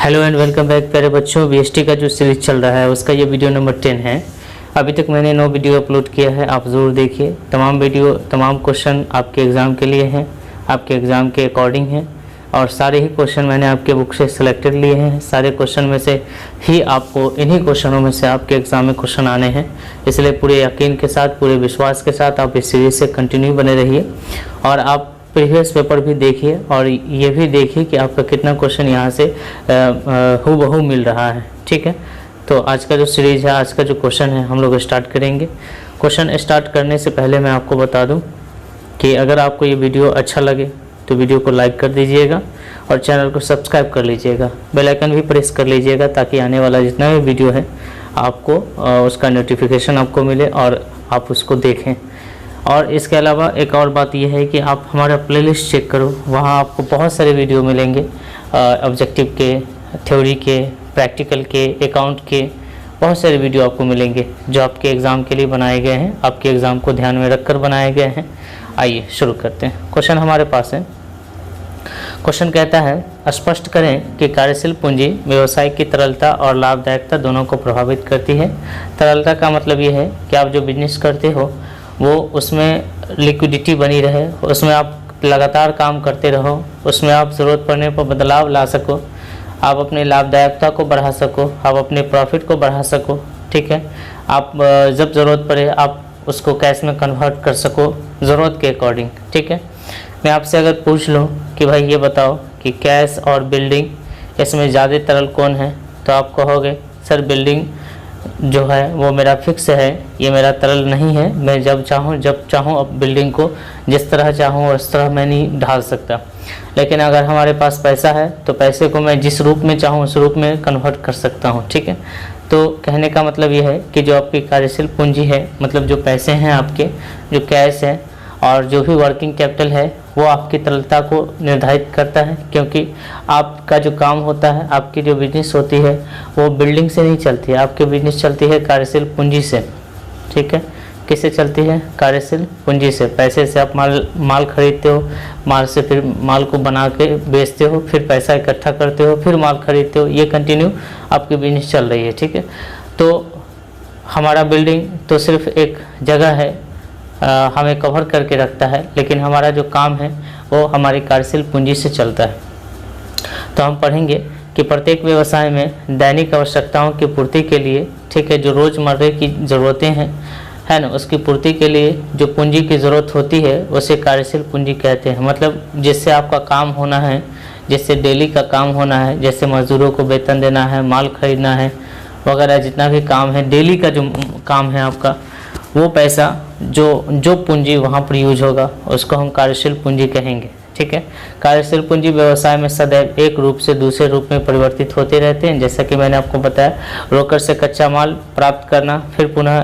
Hello and welcome back प्यारे बच्चों। BST का जो सीरीज चल रहा है उसका ये वीडियो नंबर 10 है। अभी तक मैंने 9 वीडियो अपलोड किया है, आप ज़रूर देखिए। तमाम क्वेश्चन आपके एग्ज़ाम के लिए हैं, आपके एग्ज़ाम के अकॉर्डिंग हैं और सारे ही क्वेश्चन मैंने आपके बुक से सिलेक्टेड लिए हैं। सारे क्वेश्चन में से ही आपको इन्हीं क्वेश्चनों में से आपके एग्ज़ाम में क्वेश्चन आने हैं, इसलिए पूरे यकीन के साथ, पूरे विश्वास के साथ आप इस सीरीज़ से कंटिन्यू बने रहिए और आप प्रीवियस पेपर भी देखिए और ये भी देखिए कि आपका कितना क्वेश्चन यहाँ से हूबहू मिल रहा है। ठीक है, तो आज का जो सीरीज़ है, आज का जो क्वेश्चन है हम लोग स्टार्ट करेंगे। क्वेश्चन स्टार्ट करने से पहले मैं आपको बता दूं कि अगर आपको ये वीडियो अच्छा लगे तो वीडियो को लाइक कर दीजिएगा और चैनल को सब्सक्राइब कर लीजिएगा, बेल आइकन भी प्रेस कर लीजिएगा ताकि आने वाला जितना भी वीडियो है आपको उसका नोटिफिकेशन आपको मिले और आप उसको देखें। और इसके अलावा एक और बात यह है कि आप हमारा प्लेलिस्ट चेक करो, वहाँ आपको बहुत सारे वीडियो मिलेंगे, ऑब्जेक्टिव के, थ्योरी के, प्रैक्टिकल के, अकाउंट के, बहुत सारे वीडियो आपको मिलेंगे जो आपके एग्ज़ाम के लिए बनाए गए हैं, आपके एग्ज़ाम को ध्यान में रखकर बनाए गए हैं। आइए शुरू करते हैं। क्वेश्चन हमारे पास है। क्वेश्चन कहता है, स्पष्ट करें कि कार्यशील पूंजी व्यवसाय की तरलता और लाभदायकता दोनों को प्रभावित करती है। तरलता का मतलब ये है कि आप जो बिजनेस करते हो वो उसमें लिक्विडिटी बनी रहे, उसमें आप लगातार काम करते रहो, उसमें आप ज़रूरत पड़ने पर बदलाव ला सको, आप अपने लाभदायकता को बढ़ा सको, आप अपने प्रॉफिट को बढ़ा सको। ठीक है, आप जब ज़रूरत पड़े आप उसको कैश में कन्वर्ट कर सको ज़रूरत के अकॉर्डिंग। ठीक है, मैं आपसे अगर पूछ लूँ कि भाई ये बताओ कि कैश और बिल्डिंग इसमें ज़्यादा तरल कौन है, तो आप कहोगे सर बिल्डिंग जो है वो मेरा फिक्स है, ये मेरा तरल नहीं है, मैं जब चाहूँ अब बिल्डिंग को जिस तरह चाहूँ उस तरह मैं नहीं ढाल सकता। लेकिन अगर हमारे पास पैसा है तो पैसे को मैं जिस रूप में चाहूँ उस रूप में कन्वर्ट कर सकता हूँ। ठीक है, तो कहने का मतलब ये है कि जो आपकी कार्यशील पूंजी है, मतलब जो पैसे हैं आपके, जो कैश है और जो भी वर्किंग कैपिटल है, वो आपकी तरलता को निर्धारित करता है। क्योंकि आपका जो काम होता है, आपकी जो बिजनेस होती है वो बिल्डिंग से नहीं चलती है, आपकी बिजनेस चलती है कार्यशील पूंजी से। ठीक है, किससे चलती है? कार्यशील पूंजी से। पैसे से आप माल खरीदते हो, माल से फिर माल को बना के बेचते हो, फिर पैसा इकट्ठा करते हो, फिर माल खरीदते हो, ये कंटिन्यू आपकी बिजनेस चल रही है। ठीक है, तो हमारा बिल्डिंग तो सिर्फ एक जगह है, हमें कवर करके रखता है, लेकिन हमारा जो काम है वो हमारी कार्यशील पूंजी से चलता है। तो हम पढ़ेंगे कि प्रत्येक व्यवसाय में दैनिक आवश्यकताओं की पूर्ति के लिए, ठीक है, जो रोज़मर्रा की ज़रूरतें हैं, है ना, उसकी पूर्ति के लिए जो पूंजी की ज़रूरत होती है उसे कार्यशील पूंजी कहते हैं। मतलब जिससे आपका काम होना है, जिससे डेली का काम होना है, जैसे मजदूरों को वेतन देना है, माल खरीदना है वगैरह, जितना भी काम है, डेली का जो काम है आपका, वो पैसा जो पूंजी वहाँ पर यूज होगा उसको हम कार्यशील पूंजी कहेंगे। ठीक है, कार्यशील पूंजी व्यवसाय में सदैव एक रूप से दूसरे रूप में परिवर्तित होते रहते हैं। जैसा कि मैंने आपको बताया, रोकड़ से कच्चा माल प्राप्त करना, फिर पुनः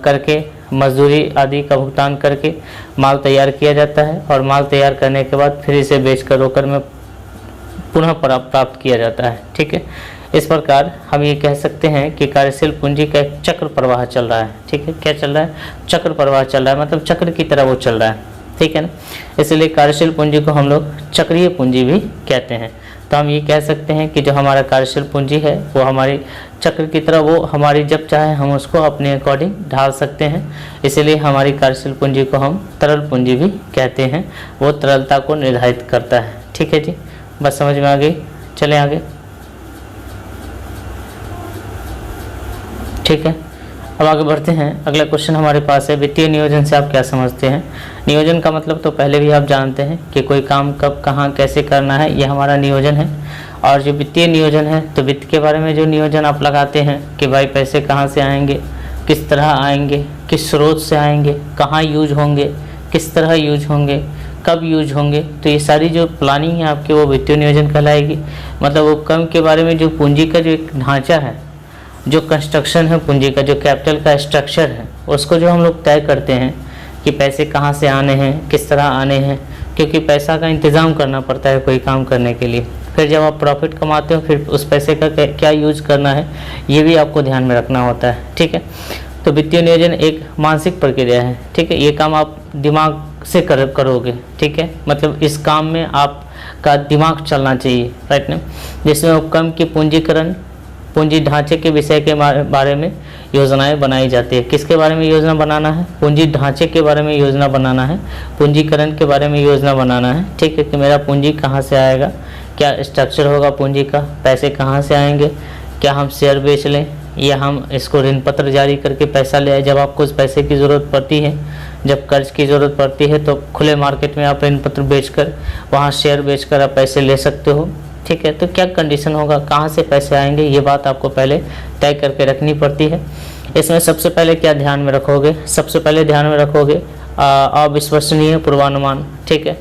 करके मजदूरी आदि का भुगतान करके माल तैयार किया जाता है और माल तैयार करने के बाद फिर इसे बेचकर रोकड़ में पुनः प्राप्त किया जाता है। ठीक है, इस प्रकार हम ये कह सकते हैं कि कार्यशील पूंजी का एक चक्र प्रवाह चल रहा है। ठीक है, क्या चल रहा है? चक्र प्रवाह चल रहा है, मतलब चक्र की तरह वो चल रहा है। ठीक है ना, इसलिए कार्यशील पूंजी को हम लोग चक्रीय पूंजी भी कहते हैं। तो हम ये कह सकते हैं कि जो हमारा कार्यशील पूंजी है वो हमारी चक्र की तरह, वो हमारी जब चाहे हम उसको अपने अकॉर्डिंग ढाल सकते हैं। इसलिए हमारी कार्यशील पूंजी को हम तरल पूंजी भी कहते हैं, वो तरलता को निर्धारित करता है। ठीक है जी, बस समझ में आ गई। चलें आगे। ठीक है, अब आगे बढ़ते हैं। अगला क्वेश्चन हमारे पास है, वित्तीय नियोजन से आप क्या समझते हैं? नियोजन का मतलब तो पहले भी आप जानते हैं कि कोई काम कब, कहाँ, कैसे करना है, ये हमारा नियोजन है। और जो वित्तीय नियोजन है, तो वित्त के बारे में जो नियोजन आप लगाते हैं कि भाई पैसे कहाँ से आएंगे, किस तरह आएंगे, किस स्रोत से आएंगे, कहाँ यूज होंगे, किस तरह यूज होंगे, कब यूज होंगे, तो ये सारी जो प्लानिंग है आपकी वो वित्तीय नियोजन कहलाएगी। मतलब वो काम के बारे में जो पूंजी का जो एक ढांचा है, जो कंस्ट्रक्शन है पूंजी का, जो कैपिटल का स्ट्रक्चर है, उसको जो हम लोग तय करते हैं कि पैसे कहाँ से आने हैं, किस तरह आने हैं, क्योंकि पैसा का इंतज़ाम करना पड़ता है कोई काम करने के लिए। फिर जब आप प्रॉफिट कमाते हो फिर उस पैसे का क्या यूज करना है ये भी आपको ध्यान में रखना होता है। ठीक है, तो वित्तीय नियोजन एक मानसिक प्रक्रिया है। ठीक है, ये काम आप दिमाग से करोगे। ठीक है, मतलब इस काम में आप का दिमाग चलना चाहिए, राइट ना, जिसमें उपक्रम की पूंजीकरण पूंजी ढांचे के विषय के बारे में योजनाएं बनाई जाती है। किसके बारे में योजना बनाना है? पूंजी ढांचे के बारे में योजना बनाना है, पूंजीकरण के बारे में योजना बनाना है, ठीक है, कि मेरा पूंजी कहाँ से आएगा, क्या स्ट्रक्चर होगा पूंजी का, पैसे कहाँ से आएंगे, क्या हम शेयर बेच लें या हम इसको ऋण पत्र जारी करके पैसा ले आए। जब आपको उस पैसे की ज़रूरत पड़ती है, जब कर्ज की ज़रूरत पड़ती है, तो खुले मार्केट में आप ऋण पत्र बेचकर, वहाँ शेयर बेचकर आप पैसे ले सकते हो, ठीक है। तो क्या कंडीशन होगा, कहाँ से पैसे आएंगे, ये बात आपको पहले तय करके रखनी पड़ती है। इसमें सबसे पहले क्या ध्यान में रखोगे? सबसे पहले ध्यान में रखोगे अविश्वसनीय पूर्वानुमान, ठीक है।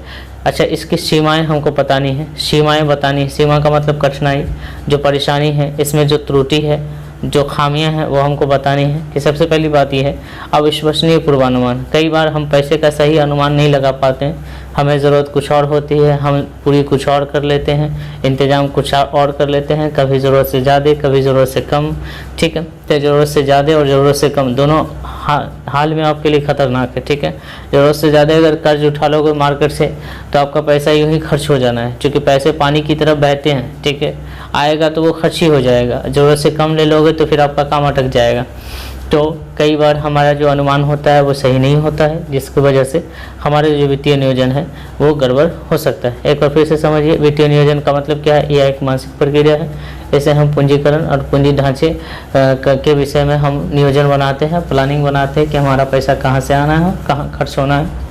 अच्छा, इसकी सीमाएं हमको बतानी है, सीमाएं बतानी है। सीमा का मतलब कठिनाई, जो परेशानी है, इसमें जो त्रुटि है, जो खामियां हैं, वो हमको बतानी है। कि सबसे पहली बात यह है अविश्वसनीय पूर्वानुमान। कई बार हम पैसे का सही अनुमान नहीं लगा पाते हैं, हमें ज़रूरत कुछ और होती है, हम पूरी कुछ और कर लेते हैं, इंतजाम कुछ और कर लेते हैं, कभी ज़रूरत से ज़्यादा, कभी ज़रूरत से कम, ठीक है। तो ज़रूरत से ज़्यादा और ज़रूरत से कम दोनों हाल में आपके लिए ख़तरनाक है, ठीक है। ज़रूरत से ज़्यादा अगर कर्ज उठा लोगे मार्केट से तो आपका पैसा यूँ ही खर्च हो जाना है, क्योंकि पैसे पानी की तरफ बहते हैं, ठीक है। आएगा तो वो खर्च ही हो जाएगा। ज़रूरत से कम ले लोगे तो फिर आपका काम अटक जाएगा। तो कई बार हमारा जो अनुमान होता है वो सही नहीं होता है, जिसकी वजह से हमारे जो वित्तीय नियोजन है वो गड़बड़ हो सकता है। एक बार फिर से समझिए, वित्तीय नियोजन का मतलब क्या है? यह एक मानसिक प्रक्रिया है। इसे हम पूंजीकरण और पूंजी ढांचे के विषय में हम नियोजन बनाते हैं, प्लानिंग बनाते हैं कि हमारा पैसा कहाँ से आना है, कहाँ खर्च होना है।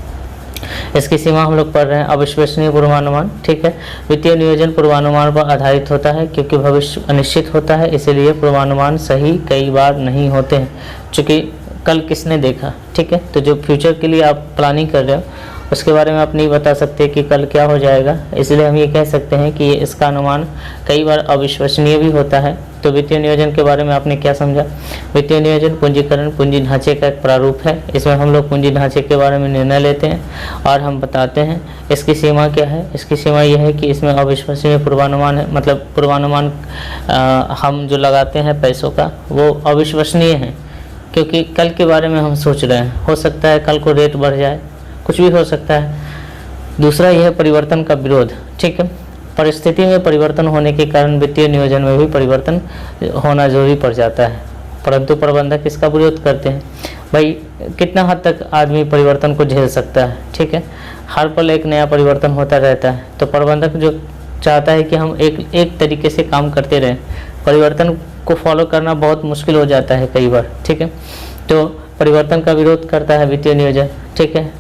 इसकी सीमा हम लोग पढ़ रहे हैं अविश्वसनीय पूर्वानुमान, ठीक है। वित्तीय नियोजन पूर्वानुमान पर आधारित होता है, क्योंकि भविष्य अनिश्चित होता है, इसीलिए पूर्वानुमान सही कई बार नहीं होते हैं, क्योंकि कल किसने देखा, ठीक है। तो जो फ्यूचर के लिए आप प्लानिंग कर रहे हो उसके बारे में आप नहीं बता सकते कि कल क्या हो जाएगा, इसलिए हम ये कह सकते हैं कि इसका अनुमान कई बार अविश्वसनीय भी होता है। तो वित्तीय नियोजन के बारे में आपने क्या समझा? वित्तीय नियोजन पूंजीकरण पूंजी ढांचे का एक प्रारूप है। इसमें हम लोग पूंजी ढांचे के बारे में निर्णय लेते हैं और हम बताते हैं इसकी सीमा क्या है। इसकी सीमा यह है कि इसमें अविश्वसनीय पूर्वानुमान है, मतलब पूर्वानुमान हम जो लगाते हैं पैसों का वो अविश्वसनीय है, क्योंकि कल के बारे में हम सोच रहे हैं, हो सकता है कल को रेट बढ़ जाए, कुछ भी हो सकता है। दूसरा यह है परिवर्तन का विरोध, ठीक है। परिस्थिति में परिवर्तन होने के कारण वित्तीय नियोजन में भी परिवर्तन होना जरूरी पड़ जाता है, परंतु प्रबंधक इसका विरोध करते हैं। भाई कितना हद तक आदमी परिवर्तन को झेल सकता है, ठीक है। हर पल एक नया परिवर्तन होता रहता है, तो प्रबंधक जो चाहता है कि हम एक तरीके से काम करते रहें, परिवर्तन को फॉलो करना बहुत मुश्किल हो जाता है कई बार, ठीक है। तो परिवर्तन का विरोध करता है वित्तीय नियोजन, ठीक है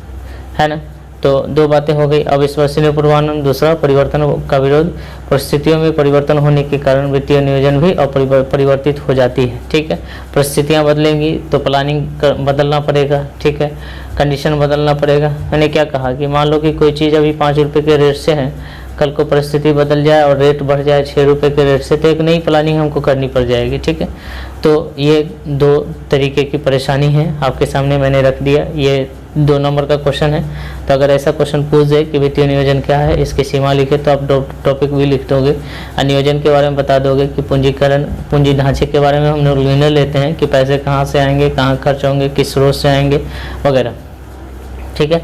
ना। तो दो बातें हो गई, अविश्वसनीय पूर्वानुमान, दूसरा परिवर्तन का विरोध। परिस्थितियों में परिवर्तन होने के कारण वित्तीय नियोजन भी अपरिवर्तित हो जाती है, ठीक है। परिस्थितियां बदलेंगी तो प्लानिंग बदलना पड़ेगा, ठीक है, कंडीशन बदलना पड़ेगा। मैंने क्या कहा कि मान लो कि कोई चीज़ अभी 5 रुपये के रेट से है, कल को परिस्थिति बदल जाए और रेट बढ़ जाए 6 रुपये के रेट से, तो एक नई प्लानिंग हमको करनी पड़ जाएगी, ठीक है। तो ये दो तरीके की परेशानी है आपके सामने मैंने रख दिया। ये 2 नंबर का क्वेश्चन है, तो अगर ऐसा क्वेश्चन पूछ दे कि वित्तीय नियोजन क्या है, इसकी सीमा लिखे, तो आप टॉपिक भी लिख दोगे। नियोजन के बारे में बता दोगे कि पूंजीकरण पूंजी ढांचे के बारे में हम लोग निर्णय लेते हैं कि पैसे कहाँ से आएंगे, कहाँ खर्च होंगे, किस स्रोत से आएंगे वगैरह, ठीक है।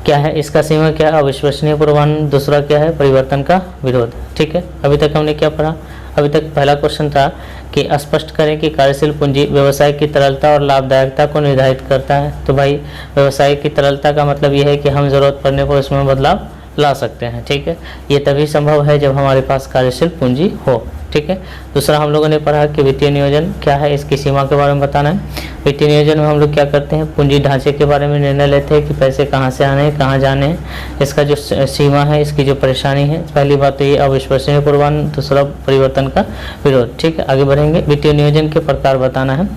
क्या है इसका सीमा, क्या है अविश्वसनीय पूर्वानुमान, दूसरा क्या है परिवर्तन का विरोध, ठीक है। अभी तक हमने क्या पढ़ा? अभी तक पहला क्वेश्चन था कि स्पष्ट करें कि कार्यशील पूंजी व्यवसाय की तरलता और लाभदायकता को निर्धारित करता है। तो भाई व्यवसाय की तरलता का मतलब यह है कि हम ज़रूरत पड़ने पर उसमें बदलाव ला सकते हैं, ठीक है। ये तभी संभव है जब हमारे पास कार्यशील पूंजी हो, ठीक है। दूसरा हम लोगों ने पढ़ा कि वित्तीय नियोजन क्या है, इसकी सीमा के बारे में बताना है। वित्तीय नियोजन में हम लोग क्या करते हैं, पूंजी ढांचे के बारे में निर्णय लेते हैं कि पैसे कहाँ से आने हैं, कहाँ जाने हैं, इसका जो सीमा है, इसकी जो परेशानी है। पहली बात तो ये अविश्वसनीय पूर्वानुमान, दूसरा परिवर्तन का विरोध, ठीक है। आगे बढ़ेंगे, वित्तीय नियोजन के प्रकार बताना है।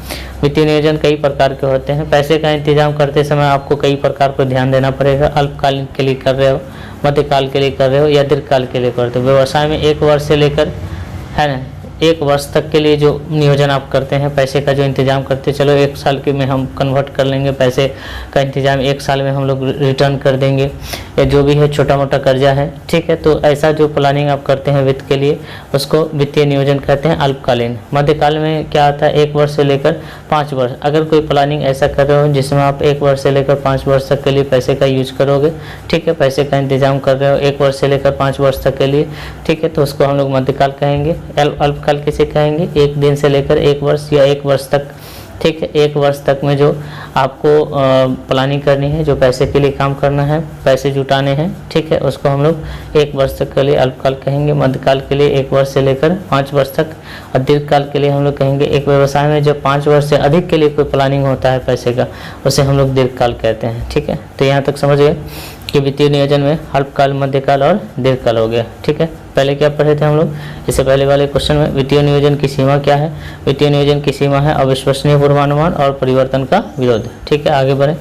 वित्तीय नियोजन कई प्रकार के होते हैं। पैसे का इंतजाम करते समय आपको कई प्रकार पर ध्यान देना पड़ेगा। अल्पकालीन के लिए कर रहे हो, मध्यकाल के लिए कर रहे हो या दीर्घकाल के लिए करते हो। व्यवसाय में 1 वर्ष से लेकर, है ना, 1 वर्ष तक के लिए जो नियोजन आप करते हैं, पैसे का जो इंतजाम करते हैं, चलो 1 साल के में हम कन्वर्ट कर लेंगे, पैसे का इंतजाम 1 साल में हम लोग रिटर्न कर देंगे, या जो भी है छोटा मोटा कर्जा है, ठीक है। तो ऐसा जो प्लानिंग आप करते हैं वित्त के लिए, उसको वित्तीय नियोजन कहते हैं। अल्पकालीन, मध्यकाल में क्या आता है, 1 वर्ष से लेकर 5 वर्ष। अगर कोई प्लानिंग ऐसा कर रहे हो जिसमें आप 1 वर्ष से लेकर 5 वर्ष तक के लिए पैसे का यूज करोगे, ठीक है, पैसे का इंतजाम कर रहे हो 1 वर्ष से लेकर 5 वर्ष तक के लिए, ठीक है, तो उसको हम लोग मध्यकाल कहेंगे। अल्पकाल किसे कहेंगे, 1 दिन से लेकर 1 वर्ष या 1 वर्ष तक, ठीक है, 1 वर्ष तक में जो आपको प्लानिंग करनी है, जो पैसे के लिए काम करना है, पैसे जुटाने हैं, ठीक है, उसको हम लोग 1 वर्ष तक के लिए अल्पकाल कहेंगे। मध्यकाल के लिए 1 वर्ष से लेकर 5 वर्ष तक, और दीर्घकाल के लिए हम लोग कहेंगे, एक व्यवसाय में जब 5 वर्ष से अधिक के लिए कोई प्लानिंग होता है पैसे का, उसे हम लोग दीर्घकाल कहते हैं, ठीक है। तो यहाँ तक समझ गए कि वित्तीय नियोजन में अल्पकाल, मध्यकाल और दीर्घकाल हो गया, ठीक है। पहले क्या पढ़े थे हम लोग, इससे पहले वाले क्वेश्चन में वित्तीय नियोजन की सीमा क्या है। वित्तीय नियोजन की सीमा है अविश्वसनीय पूर्वानुमान और परिवर्तन का विरोध, ठीक है। आगे बढ़े,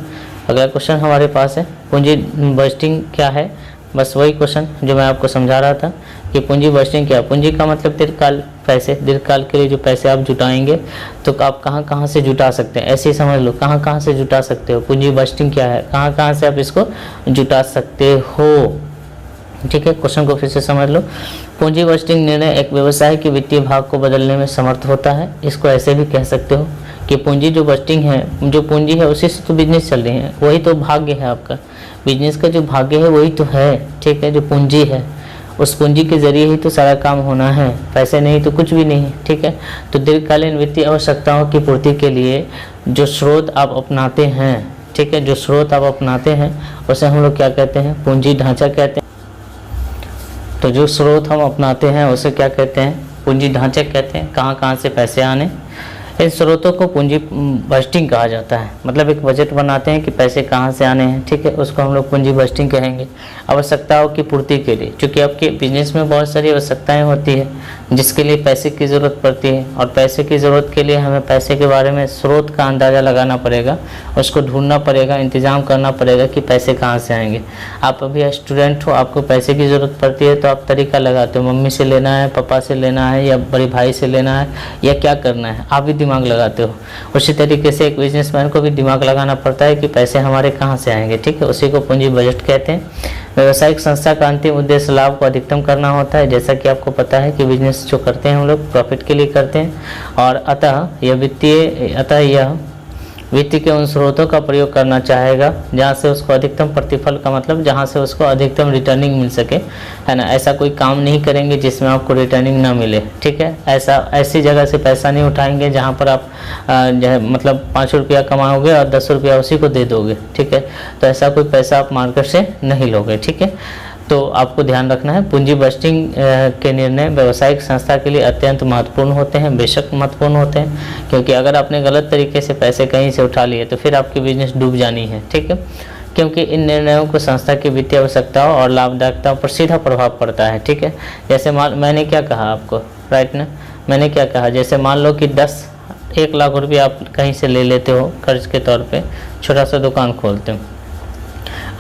अगला क्वेश्चन हमारे पास है पूंजी बजटिंग क्या है। बस वही क्वेश्चन जो मैं आपको समझा रहा था कि पूंजी बजटिंग क्या है। पूंजी का मतलब दीर्घकाल पैसे, दीर्घकाल के लिए जो पैसे आप जुटाएंगे, तो आप कहाँ कहाँ से जुटा सकते हैं, ऐसे ही समझ लो, कहाँ कहाँ से जुटा सकते हो। पूंजी बजटिंग क्या है, कहाँ कहाँ से आप इसको जुटा सकते हो, ठीक है। क्वेश्चन को फिर से समझ लो। पूंजी बजटिंग निर्णय एक व्यवसाय के वित्तीय भाग को बदलने में समर्थ होता है। इसको ऐसे भी कह सकते हो कि पूंजी जो बजटिंग है, जो पूंजी है उसी से तो बिजनेस चल रही है, वही तो भाग्य है आपका, बिजनेस का जो भाग्य है वही तो है, ठीक है। जो पूंजी है, उस पूंजी के जरिए ही तो सारा काम होना है, पैसे नहीं तो कुछ भी नहीं, ठीक है। तो दीर्घकालीन वित्तीय आवश्यकताओं की पूर्ति के लिए जो स्रोत आप अपनाते हैं, ठीक है, जो स्रोत आप अपनाते हैं उसे हम लोग क्या कहते हैं, पूंजी ढांचा कहते हैं। तो जो स्रोत हम अपनाते हैं उसे क्या कहते हैं, पूंजी ढांचा कहते हैं। कहाँ कहाँ से पैसे आने, इन स्रोतों को पूंजी बजटिंग कहा जाता है। मतलब एक बजट बनाते हैं कि पैसे कहाँ से आने हैं, ठीक है, उसको हम लोग पूंजी बजटिंग कहेंगे। आवश्यकताओं की पूर्ति के लिए, क्योंकि आपके बिजनेस में बहुत सारी आवश्यकताएं होती है जिसके लिए पैसे की ज़रूरत पड़ती है, और पैसे की ज़रूरत के लिए हमें पैसे के बारे में स्रोत का अंदाज़ा लगाना पड़ेगा, उसको ढूंढना पड़ेगा, इंतज़ाम करना पड़ेगा कि पैसे कहाँ से आएंगे। आप अभी स्टूडेंट हो, आपको पैसे की ज़रूरत पड़ती है तो आप तरीका लगाते हो, मम्मी से लेना है, पापा से लेना है, या बड़े भाई से लेना है, या क्या करना है, आप भी दिमाग लगाते हो। उसी तरीके से एक बिजनेसमैन को भी दिमाग लगाना पड़ता है कि पैसे हमारे कहाँ से आएंगे, ठीक है, उसी को पूंजी बजट कहते हैं। व्यावसायिक संस्था का अंतिम उद्देश्य लाभ को अधिकतम करना होता है। जैसा कि आपको पता है कि बिजनेस जो करते हैं हम लोग प्रॉफिट के लिए करते हैं, और अतः यह वित्त के उन स्रोतों का प्रयोग करना चाहेगा जहाँ से उसको अधिकतम प्रतिफल का मतलब जहाँ से उसको अधिकतम रिटर्निंग मिल सके, है ना। ऐसा कोई काम नहीं करेंगे जिसमें आपको रिटर्निंग ना मिले, ठीक है। ऐसी जगह से पैसा नहीं उठाएंगे जहाँ पर आप मतलब 5 रुपया कमाओगे और 10 रुपया उसी को दे दोगे, ठीक है। तो ऐसा कोई पैसा आप मार्केट से नहीं लोगे, ठीक है। तो आपको ध्यान रखना है, पूंजी बजटिंग के निर्णय व्यावसायिक संस्था के लिए अत्यंत महत्वपूर्ण होते हैं, बेशक महत्वपूर्ण होते हैं, क्योंकि अगर आपने गलत तरीके से पैसे कहीं से उठा लिए तो फिर आपकी बिजनेस डूब जानी है, ठीक है। क्योंकि इन निर्णयों को संस्था की वित्तीय आवश्यकताओं और लाभदायकताओं पर सीधा प्रभाव पड़ता है, ठीक है। जैसे मैंने क्या कहा आपको, राइट ना, मैंने क्या कहा, जैसे मान लो कि 1 लाख रुपया आप कहीं से ले लेते हो कर्ज के तौर पे, छोटा सा दुकान खोलते हो,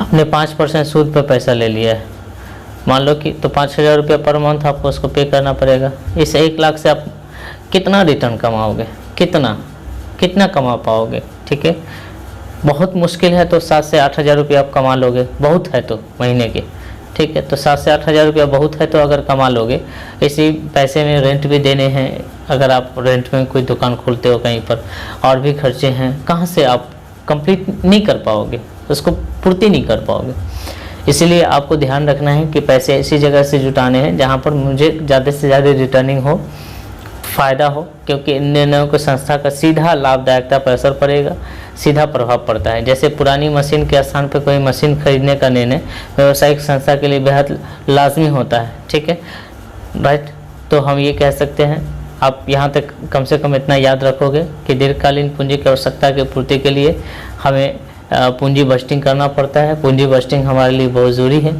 आपने 5% सूद पे पैसा ले लिया है, मान लो कि, तो 5,000 रुपया पर मंथ आपको उसको पे करना पड़ेगा। इस 1 लाख से आप कितना रिटर्न कमाओगे, कितना कमा पाओगे, ठीक है। बहुत मुश्किल है तो 7 से 8 हज़ार रुपया आप कमा लोगे, बहुत है तो महीने के, ठीक है। तो 7 से 8 हज़ार रुपया बहुत है तो अगर कमा लोगे, इसी पैसे में रेंट भी देने हैं, अगर आप रेंट में कोई दुकान खोलते हो कहीं पर, और भी खर्चे हैं, कहाँ से आप कंप्लीट नहीं कर पाओगे, उसको पूर्ति नहीं कर पाओगे। इसलिए आपको ध्यान रखना है कि पैसे ऐसी जगह से जुटाने हैं जहाँ पर मुझे ज़्यादा से ज़्यादा रिटर्निंग हो, फ़ायदा हो, क्योंकि इन निर्णयों को संस्था का सीधा लाभदायकता पर असर पड़ेगा, सीधा प्रभाव पड़ता है। जैसे पुरानी मशीन के स्थान पर कोई मशीन खरीदने का निर्णय व्यावसायिक संस्था के लिए बेहद लाजमी होता है, ठीक है, राइट। तो हम ये कह सकते हैं, आप यहाँ तक कम से कम इतना याद रखोगे कि दीर्घकालीन पूंजी की आवश्यकता की पूर्ति के लिए हमें पूंजी बजटिंग करना पड़ता है। पूंजी बजटिंग हमारे लिए बहुत ज़रूरी है,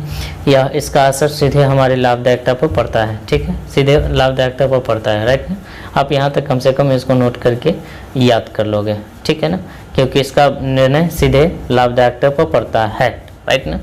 या इसका असर सीधे हमारे लाभदायकता पर पड़ता है, ठीक है, सीधे लाभदायकता पर पड़ता है, राइट ना। आप यहाँ तक कम से कम इसको नोट करके याद कर लोगे, ठीक है ना, क्योंकि इसका निर्णय सीधे लाभदायकता पर पड़ता है, राइट ना।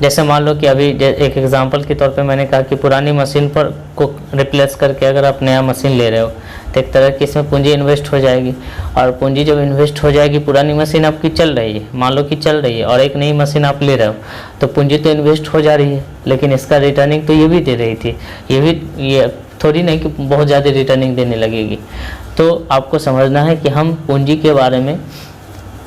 जैसे मान लो कि अभी एक एग्जांपल के तौर पे मैंने कहा कि पुरानी मशीन पर को रिप्लेस करके अगर आप नया मशीन ले रहे हो तो एक तरह की इसमें पूंजी इन्वेस्ट हो जाएगी, और पूंजी जब इन्वेस्ट हो जाएगी, पुरानी मशीन आपकी चल रही है, मान लो कि चल रही है, और एक नई मशीन आप ले रहे हो, तो पूंजी तो इन्वेस्ट हो जा रही है, लेकिन इसका रिटर्निंग तो ये भी दे रही थी, ये थोड़ी नहीं कि बहुत ज़्यादा रिटर्निंग देने लगेगी। तो आपको समझना है कि हम पूंजी के बारे में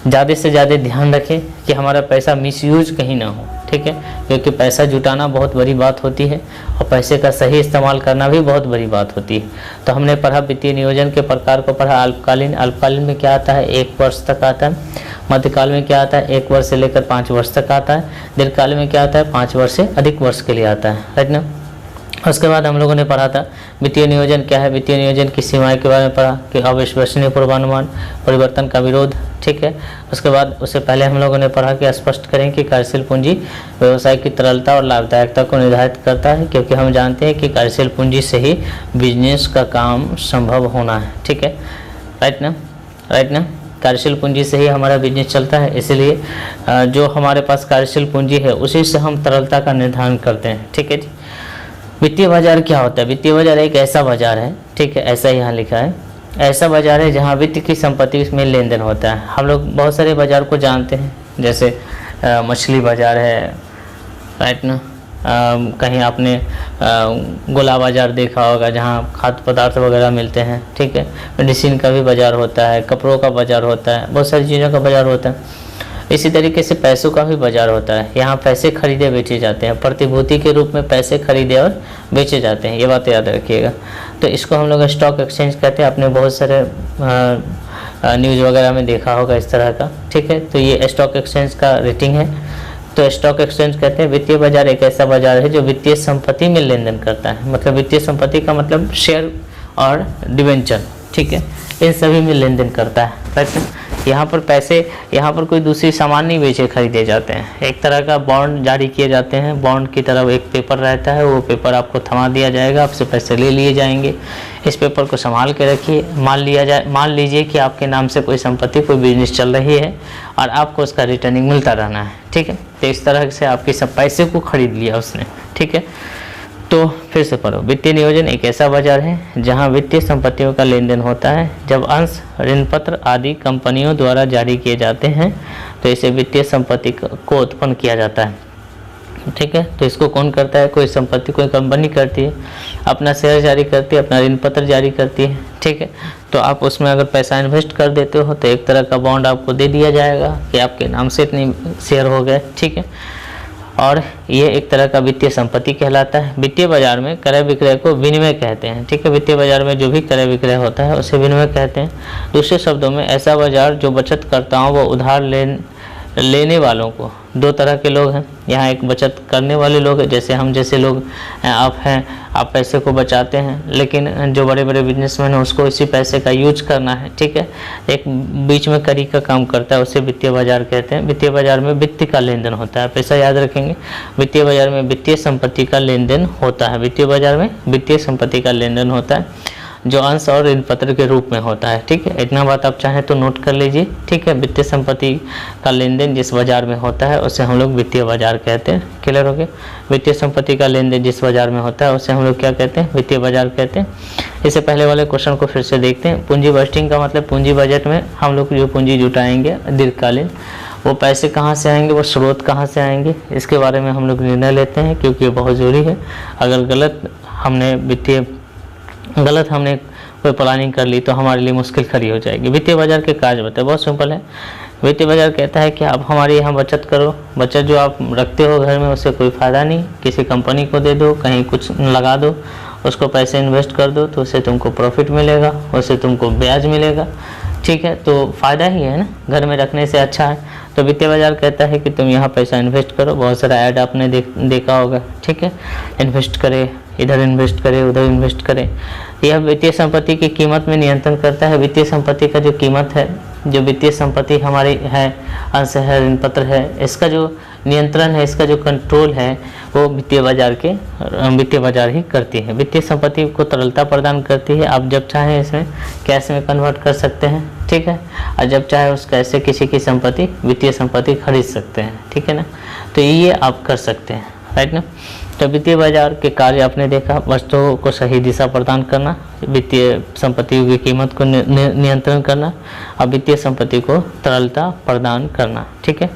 ज़्यादा से ज़्यादा ध्यान रखें कि हमारा पैसा मिसयूज कहीं ना हो, ठीक है, क्योंकि पैसा जुटाना बहुत बड़ी बात होती है और पैसे का सही इस्तेमाल करना भी बहुत बड़ी बात होती है। तो हमने पढ़ा वित्तीय नियोजन के प्रकार को पढ़ा। अल्पकालीन में क्या आता है, 1 वर्ष तक आता है। मध्यकाल में क्या आता है, 1 वर्ष से लेकर 5 वर्ष तक आता है। दीर्घकाल में क्या आता है, 5 वर्ष से अधिक वर्ष के लिए आता है, राइट ना। उसके बाद हम लोगों ने पढ़ा था वित्तीय नियोजन क्या है, वित्तीय नियोजन की सीमाएं के बारे में पढ़ा कि अविश्वसनीय पूर्वानुमान, परिवर्तन का विरोध, ठीक है। उसके बाद उससे पहले हम लोगों ने पढ़ा कि स्पष्ट करें कि कार्यशील पूंजी व्यवसाय की तरलता और लाभदायकता को निर्धारित करता है, क्योंकि हम जानते हैं कि कार्यशील पूंजी से ही बिजनेस का काम संभव होना है, ठीक है, राइट ना। कार्यशील पूंजी से ही हमारा बिजनेस चलता है, इसलिए जो हमारे पास कार्यशील पूंजी है उसी से हम तरलता का निर्धारण करते हैं, ठीक है जी। वित्तीय बाजार क्या होता है, वित्तीय बाजार एक ऐसा बाजार है, ठीक है, ऐसा यहाँ लिखा है, ऐसा बाजार है जहाँ वित्त की संपत्ति में लेन देन होता है। हम लोग बहुत सारे बाजार को जानते हैं, जैसे मछली बाजार है, राइट ना। कहीं आपने गोला बाजार देखा होगा जहाँ खाद्य पदार्थ वगैरह मिलते हैं, ठीक है। मेडिसिन का भी बाजार होता है, कपड़ों का बाजार होता है, बहुत सारी चीज़ों का बाजार होता है। इसी तरीके से पैसों का भी बाजार होता है, यहाँ पैसे खरीदे बेचे जाते हैं, प्रतिभूति के रूप में पैसे खरीदे और बेचे जाते हैं, ये बात याद रखिएगा। तो इसको हम लोग स्टॉक एक्सचेंज कहते हैं, आपने बहुत सारे न्यूज़ वगैरह में देखा होगा इस तरह का, ठीक है। तो ये स्टॉक एक्सचेंज का रेटिंग है। तो स्टॉक एक्सचेंज कहते हैं वित्तीय बाजार एक ऐसा बाजार है जो वित्तीय संपत्ति में लेन देन करता है, मतलब वित्तीय संपत्ति का मतलब शेयर और डिवेंचर, ठीक है, इन सभी में लेन देन करता है, राइट। यहाँ पर पैसे, यहाँ पर कोई दूसरी सामान नहीं बेचे खरीदे जाते हैं, एक तरह का बॉन्ड जारी किए जाते हैं, बॉन्ड की तरफ एक पेपर रहता है, वो पेपर आपको थमा दिया जाएगा, आपसे पैसे ले लिए जाएंगे। इस पेपर को संभाल के रखिए, मान लीजिए कि आपके नाम से कोई संपत्ति, कोई बिजनेस चल रही है और आपको उसका रिटर्निंग मिलता रहना है, ठीक है। तो इस तरह से आपके सब पैसे को खरीद लिया उसने, ठीक है। तो फिर से पढ़ो, वित्तीय नियोजन एक ऐसा बाजार है जहां वित्तीय संपत्तियों का लेन देन होता है। जब अंश, ऋण पत्र आदि कंपनियों द्वारा जारी किए जाते हैं तो इसे वित्तीय संपत्ति को उत्पन्न किया जाता है, ठीक है। तो इसको कौन करता है, कोई संपत्ति, कोई कंपनी करती है, अपना शेयर जारी करती है, अपना ऋण पत्र जारी करती है, ठीक है। तो आप उसमें अगर पैसा इन्वेस्ट कर देते हो तो एक तरह का बॉन्ड आपको दे दिया जाएगा कि आपके नाम से इतने शेयर हो गए, ठीक है। और ये एक तरह का वित्तीय संपत्ति कहलाता है। वित्तीय बाजार में क्रय विक्रय को विनिमय कहते हैं, ठीक है। वित्तीय बाजार में जो भी क्रय विक्रय होता है उसे विनिमय कहते हैं। दूसरे शब्दों में ऐसा बाजार जो बचतकर्ताओं व उधार लेने वालों को, दो तरह के लोग हैं यहाँ, एक बचत करने वाले लोग हैं, जैसे हम जैसे लोग आप हैं, आप पैसे को बचाते हैं, लेकिन जो बड़े बड़े बिजनेसमैन हैं उसको इसी पैसे का यूज करना है, ठीक है। एक बीच में कड़ी का काम करता है, उसे वित्तीय बाजार कहते हैं। वित्तीय बाजार में वित्त का लेन देन होता है, पैसा याद रखेंगे, वित्तीय बाजार में वित्तीय संपत्ति का लेन देन होता है। वित्तीय बाजार में वित्तीय संपत्ति का लेन देन होता है जो अंश और ऋण पत्र के रूप में होता है, ठीक है। इतना बात आप चाहें तो नोट कर लीजिए, ठीक है। वित्तीय संपत्ति का लेन देन जिस बाजार में होता है उसे हम लोग वित्तीय बाजार कहते हैं, क्लियर हो गया। वित्तीय संपत्ति का लेन देन जिस बाजार में होता है उसे हम लोग क्या कहते हैं, वित्तीय बाजार कहते हैं। इससे पहले वाले क्वेश्चन को फिर से देखते हैं। पूंजी बजटिंग का मतलब पूंजी बजट में हम लोग जो पूंजी जुटाएंगे दीर्घकालीन, वो पैसे कहाँ से आएंगे, वो स्रोत कहाँ से आएंगे, इसके बारे में हम लोग निर्णय लेते हैं, क्योंकि ये बहुत ज़रूरी है। अगर गलत हमने कोई प्लानिंग कर ली तो हमारे लिए मुश्किल खड़ी हो जाएगी। वित्तीय बाजार के कार्य बताए, बहुत सिंपल है। वित्तीय बाजार कहता है कि आप हमारे यहाँ बचत करो, बचत जो आप रखते हो घर में उससे कोई फ़ायदा नहीं, किसी कंपनी को दे दो, कहीं कुछ लगा दो, उसको पैसे इन्वेस्ट कर दो, तो उससे तुमको प्रॉफिट मिलेगा, उससे तुमको ब्याज मिलेगा, ठीक है। तो फ़ायदा ही है ना, घर में रखने से अच्छा है। तो वित्तीय बाजार कहता है कि तुम यहाँ पैसा इन्वेस्ट करो। बहुत सारा ऐड आपने देखा होगा, ठीक है। इन्वेस्ट करें, इधर इन्वेस्ट करें, उधर इन्वेस्ट करें। यह वित्तीय संपत्ति की कीमत में नियंत्रण करता है। वित्तीय संपत्ति का जो कीमत है, जो वित्तीय संपत्ति हमारी है, अंश है, ऋण पत्र है, इसका जो नियंत्रण है, इसका जो कंट्रोल है वो वित्तीय बाजार ही करती है। वित्तीय संपत्ति को तरलता प्रदान करती है। आप जब चाहें इसमें कैश में कन्वर्ट कर सकते हैं, ठीक है, और जब चाहे उस कैसे किसी की संपत्ति, वित्तीय संपत्ति खरीद सकते हैं, ठीक है ना। तो ये आप कर सकते हैं, राइट ना। तो वित्तीय बाजार के कार्य आपने देखा, वस्तुओं को सही दिशा प्रदान करना, वित्तीय संपत्ति की कीमत को नियंत्रण करना और वित्तीय संपत्ति को तरलता प्रदान करना, ठीक है।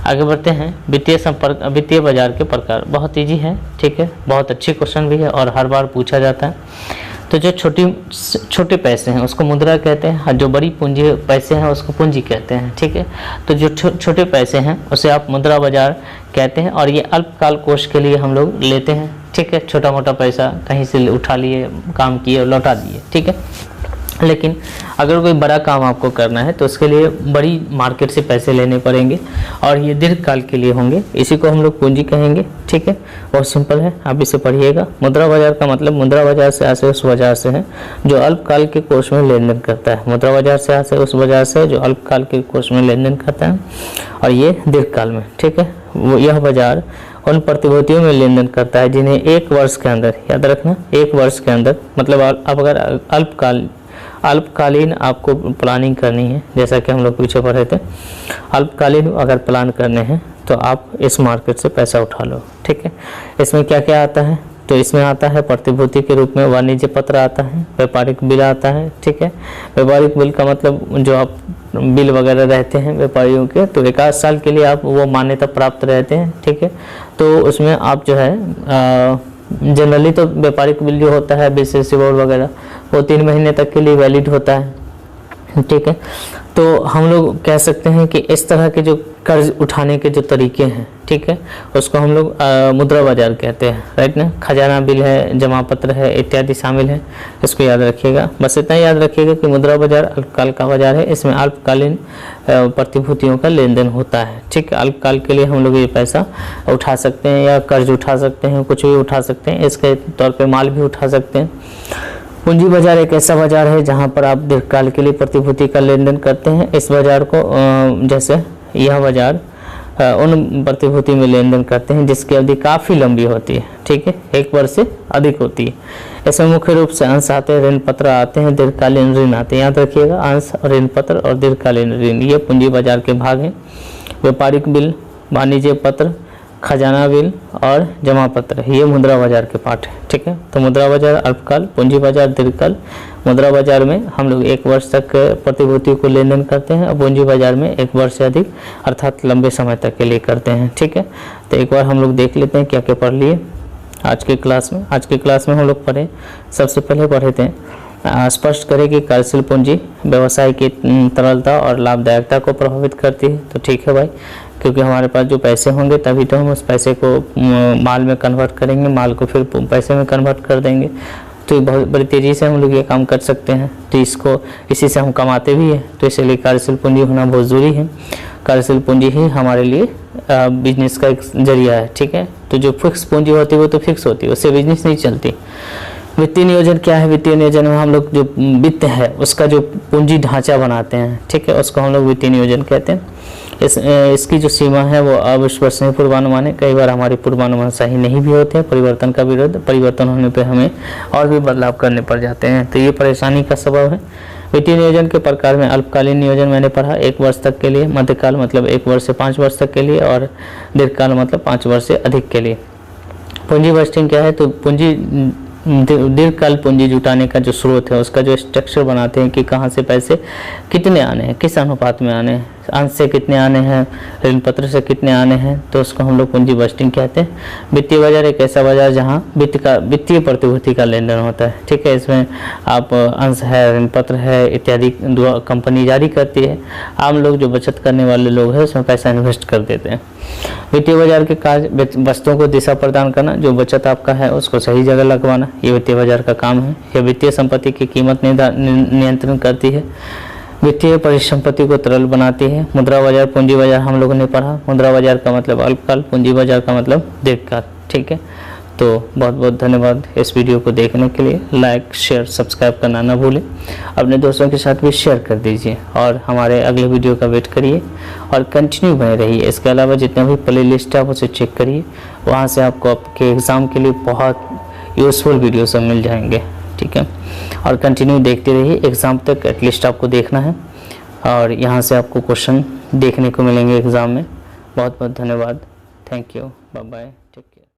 आगे बढ़ते हैं। वित्तीय बाजार के प्रकार बहुत ईजी है, ठीक है, बहुत अच्छे क्वेश्चन भी है और हर बार पूछा जाता है। तो जो छोटे पैसे हैं उसको मुद्रा कहते हैं और जो बड़ी पूंजी पैसे हैं उसको पूंजी कहते हैं, ठीक है। तो जो छोटे पैसे हैं उसे आप मुद्रा बाजार कहते हैं और ये अल्पकाल कोष के लिए हम लोग लेते हैं, ठीक है। छोटा मोटा पैसा कहीं से उठा लिए, काम किए और लौटा दिए, ठीक है। लेकिन अगर कोई बड़ा काम आपको करना है तो उसके लिए बड़ी मार्केट से पैसे लेने पड़ेंगे और ये दीर्घकाल के लिए होंगे, इसी को हम लोग पूंजी कहेंगे, ठीक है। बहुत सिंपल है, आप इसे पढ़िएगा। मुद्रा बाजार का मतलब मुद्रा बाजार से आशय उस बाजार से है जो अल्पकाल के कोष में लेन देन करता है। मुद्रा बाजार से आशय उस बाजार से जो अल्पकाल के कोष में लेन देन करता है और ये दीर्घकाल में, ठीक है। वो यह बाजार उन प्रतिभूतियों में लेन देन करता है जिन्हें एक वर्ष के अंदर, याद रखना, एक वर्ष के अंदर, मतलब अब अगर अल्पकालीन आपको प्लानिंग करनी है, जैसा कि हम लोग पीछे पढ़े थे, अल्पकालीन अगर प्लान करने हैं तो आप इस मार्केट से पैसा उठा लो, ठीक है। इसमें क्या क्या आता है? तो इसमें आता है प्रतिभूति के रूप में वाणिज्य पत्र आता है, व्यापारिक बिल आता है, ठीक है। व्यापारिक बिल का मतलब जो आप बिल वगैरह रहते हैं व्यापारियों के, तो 1 साल के लिए आप वो मान्यता प्राप्त रहते हैं, ठीक है। तो उसमें आप जो है जनरली तो व्यापारिक बिल जो होता है बीसीसी बोर्ड वगैरह वो 3 महीने तक के लिए वैलिड होता है, ठीक है। तो हम लोग कह सकते हैं कि इस तरह के जो कर्ज उठाने के जो तरीके हैं, ठीक है, उसको हम लोग मुद्रा बाजार कहते हैं, राइट ना। खजाना बिल है, जमा पत्र है, इत्यादि शामिल है, इसको याद रखिएगा। बस इतना याद रखिएगा कि मुद्रा बाजार अल्पकाल का बाजार है, इसमें अल्पकालीन प्रतिभूतियों का लेन देन होता है, ठीक है। अल्पकाल के लिए हम लोग ये पैसा उठा सकते हैं या कर्ज उठा सकते हैं, कुछ भी उठा सकते हैं, इसके तौर पर माल भी उठा सकते हैं। पूंजी बाजार एक ऐसा बाजार है जहां पर आप दीर्घकाल के लिए प्रतिभूति का लेन देन करते हैं। इस बाजार को जैसे यह बाजार उन प्रतिभूति में लेन देन करते हैं जिसकी अवधि काफ़ी लंबी होती है, ठीक है, 1 वर्ष से अधिक होती है। इसमें मुख्य रूप से अंश आते हैं, ऋण पत्र आते हैं, दीर्घकालीन ऋण आते हैं। याद रखिएगा, अंश, ऋण पत्र और दीर्घकालीन ऋण ये पूंजी बाजार के भाग हैं। व्यापारिक बिल, वाणिज्य पत्र, खजाना बिल और जमा पत्र ये मुद्रा बाजार के पार्ट है, ठीक है। तो मुद्रा बाजार अल्पकाल, पूंजी बाजार दीर्घकाल। मुद्रा बाजार में हम लोग 1 वर्ष तक प्रतिभूति को लेन देन करते हैं और पूंजी बाजार में 1 वर्ष से अधिक अर्थात लंबे समय तक के लिए करते हैं, ठीक है। तो एक बार हम लोग देख लेते हैं क्या क्या पढ़ लिए आज के क्लास में। आज के क्लास में हम लोग पढ़े, सबसे पहले पढ़े थे स्पष्ट करें कि कार्यशील पूंजी व्यवसाय की तरलता और लाभदायकता को प्रभावित करती है। तो ठीक है भाई, क्योंकि हमारे पास जो पैसे होंगे तभी तो हम उस पैसे को माल में कन्वर्ट करेंगे, माल को फिर पैसे में कन्वर्ट कर देंगे। तो बहुत बड़ी तेज़ी से हम लोग ये काम कर सकते हैं, तो इसी से हम कमाते भी हैं। तो इसलिए कार्यशील पूंजी होना बहुत ज़रूरी है। कार्यशील पूंजी ही हमारे लिए बिजनेस का एक जरिया है, ठीक है। तो जो फिक्स पूंजी होती है वो तो फिक्स होती है, उससे बिजनेस नहीं चलती। वित्तीय नियोजन क्या है? वित्तीय नियोजन में हम लोग जो वित्त है उसका जो पूंजी ढांचा बनाते हैं, ठीक है, उसको हम लोग वित्तीय नियोजन कहते हैं। इसकी जो सीमा है वो अविश्वसनीय पूर्वानुमान है। कई बार हमारे पूर्वानुमान सही नहीं भी होते हैं, परिवर्तन का विरोध, परिवर्तन होने पे हमें और भी बदलाव करने पड़ जाते हैं, तो ये परेशानी का सबब है। वित्तीय नियोजन के प्रकार में अल्पकालीन नियोजन मैंने पढ़ा 1 वर्ष तक के लिए, मध्यकाल मतलब 1 वर्ष से 5 वर्ष तक के लिए और दीर्घकाल मतलब 5 वर्ष से अधिक के लिए। पूंजी बस्टिंग क्या है? तो पूंजी दीर्घकाल पूंजी जुटाने का जो स्रोत है उसका जो स्ट्रक्चर बनाते हैं कि कहाँ से पैसे कितने आने हैं, किस अनुपात में आने हैं, अंश से कितने आने हैं, ऋण पत्र से कितने आने हैं, तो उसको हम लोग पूंजी बस्टिंग कहते हैं। वित्तीय बाजार एक ऐसा बाजार जहाँ वित्तीय प्रतिभूति का लेन देन होता है, ठीक है। इसमें आप अंश है, ऋण पत्र है इत्यादि कंपनी जारी करती है, आम लोग जो बचत करने वाले लोग हैं उसमें पैसा इन्वेस्ट कर देते हैं। वित्तीय बाजार के कार्य वस्तुओं को दिशा प्रदान करना, जो बचत आपका है उसको सही जगह लगवाना, ये वित्तीय बाजार का काम है। यह वित्तीय संपत्ति की कीमत नियंत्रण करती है, वित्तीय परिसंपत्ति को तरल बनाती है। मुद्रा बाजार, पूंजी बाजार हम लोगों ने पढ़ा। मुद्रा बाजार का मतलब अल्पकाल, पूंजी बाजार का मतलब दीर्घकाल, ठीक है। तो बहुत बहुत धन्यवाद इस वीडियो को देखने के लिए। लाइक शेयर सब्सक्राइब करना ना भूलें, अपने दोस्तों के साथ भी शेयर कर दीजिए और हमारे अगले वीडियो का वेट करिए और कंटिन्यू बने रहिए। इसके अलावा जितने भी प्ले लिस्ट है आप उसे चेक करिए, वहाँ से आपको आपके एग्ज़ाम के लिए बहुत यूज़फुल वीडियो सब मिल जाएंगे। ठीक है, और कंटिन्यू देखते रहिए, एग्ज़ाम तक एटलीस्ट आपको देखना है और यहाँ से आपको क्वेश्चन देखने को मिलेंगे एग्ज़ाम में। बहुत बहुत धन्यवाद, थैंक यू, बाय बाय।